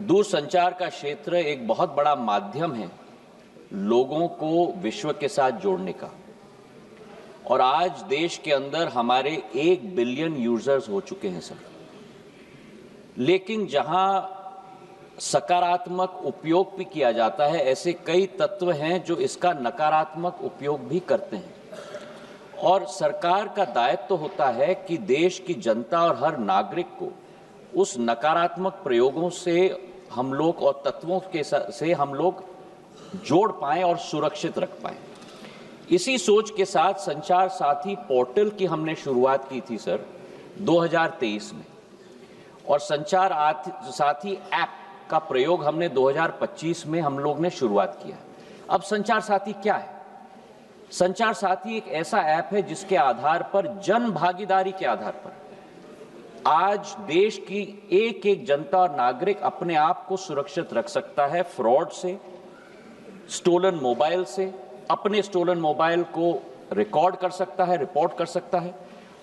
दूरसंचार का क्षेत्र एक बहुत बड़ा माध्यम है लोगों को विश्व के साथ जोड़ने का। और आज देश के अंदर हमारे 1 बिलियन यूजर्स हो चुके हैं सर। लेकिन जहां सकारात्मक उपयोग भी किया जाता है, ऐसे कई तत्व हैं जो इसका नकारात्मक उपयोग भी करते हैं। और सरकार का दायित्व तो होता है कि देश की जनता और हर नागरिक को उस नकारात्मक प्रयोगों से हम लोग और तत्वों के से हम लोग जोड़ पाएं और सुरक्षित रख पाएं। इसी सोच के साथ संचार साथी पोर्टल की हमने शुरुआत की थी सर 2023 में, और संचार साथी ऐप का प्रयोग हमने 2025 में हम लोग ने शुरुआत किया। अब संचार साथी क्या है? संचार साथी एक ऐसा ऐप है जिसके आधार पर जन भागीदारी के आधार पर आज देश की एक एक जनता और नागरिक अपने आप को सुरक्षित रख सकता है फ्रॉड से, स्टोलन मोबाइल से, अपने स्टोलन मोबाइल को रिकॉर्ड कर सकता है, रिपोर्ट कर सकता है।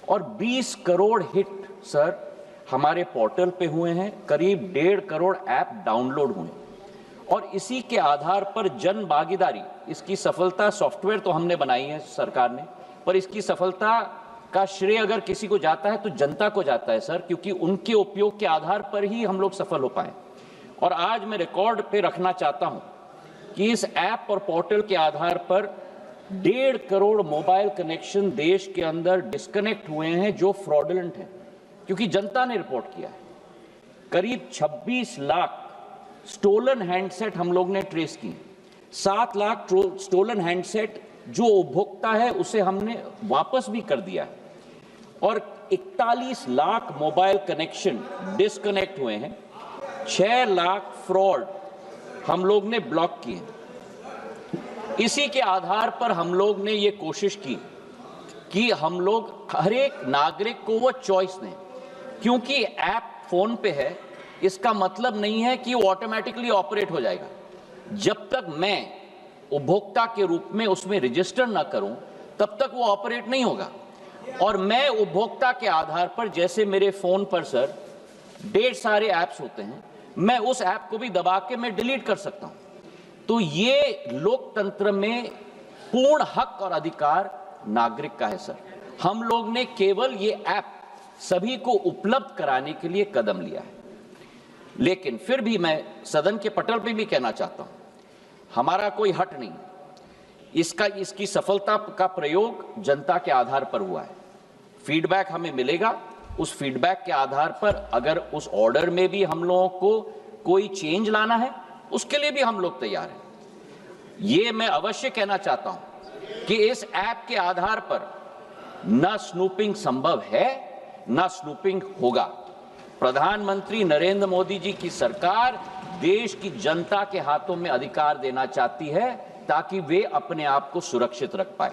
और 20 करोड़ हिट सर हमारे पोर्टल पे हुए हैं, करीब 1.5 करोड़ ऐप डाउनलोड हुए। और इसी के आधार पर जन भागीदारी, इसकी सफलता, सॉफ्टवेयर तो हमने बनाई है सरकार ने, पर इसकी सफलता का श्रेय अगर किसी को जाता है तो जनता को जाता है सर, क्योंकि उनके उपयोग के आधार पर ही हम लोग सफल हो पाए। और आज मैं रिकॉर्ड पे रखना चाहता हूं कि इस ऐप और पोर्टल के आधार पर 1.5 करोड़ मोबाइल कनेक्शन देश के अंदर डिस्कनेक्ट हुए हैं जो फ्रॉडुलेंट हैं, क्योंकि जनता ने रिपोर्ट किया है। करीब 26 लाख स्टोलन हैंडसेट हम लोग ने ट्रेस किए। 7 लाख स्टोलन हैंडसेट जो उपभोक्ता है उसे हमने वापस भी कर दिया है। और 41 लाख मोबाइल कनेक्शन डिस्कनेक्ट हुए हैं। 6 लाख फ्रॉड हम लोग ने ब्लॉक किए। इसी के आधार पर हम लोग ने ये कोशिश की कि हम लोग हर एक नागरिक को वो चॉइस दें, क्योंकि ऐप फोन पे है, इसका मतलब नहीं है कि वो ऑटोमेटिकली ऑपरेट हो जाएगा। जब तक मैं उपभोक्ता के रूप में उसमें रजिस्टर ना करूं, तब तक वो ऑपरेट नहीं होगा। और मैं उपभोक्ता के आधार पर, जैसे मेरे फोन पर सर ढेर सारे ऐप्स होते हैं, मैं उस ऐप को भी दबा के मैं डिलीट कर सकता हूं। तो ये लोकतंत्र में पूर्ण हक और अधिकार नागरिक का है सर। हम लोग ने केवल ये ऐप सभी को उपलब्ध कराने के लिए कदम लिया है। लेकिन फिर भी मैं सदन के पटल पे भी कहना चाहता हूं, हमारा कोई हट नहीं। इसकी सफलता का प्रयोग जनता के आधार पर हुआ है। फीडबैक हमें मिलेगा, उस फीडबैक के आधार पर अगर उस ऑर्डर में भी हम लोगों को कोई चेंज लाना है, उसके लिए भी हम लोग तैयार हैं। ये मैं अवश्य कहना चाहता हूं कि इस ऐप के आधार पर न स्नूपिंग संभव है, न स्नूपिंग होगा। प्रधानमंत्री नरेंद्र मोदी जी की सरकार देश की जनता के हाथों में अधिकार देना चाहती है ताकि वे अपने आप को सुरक्षित रख पाए।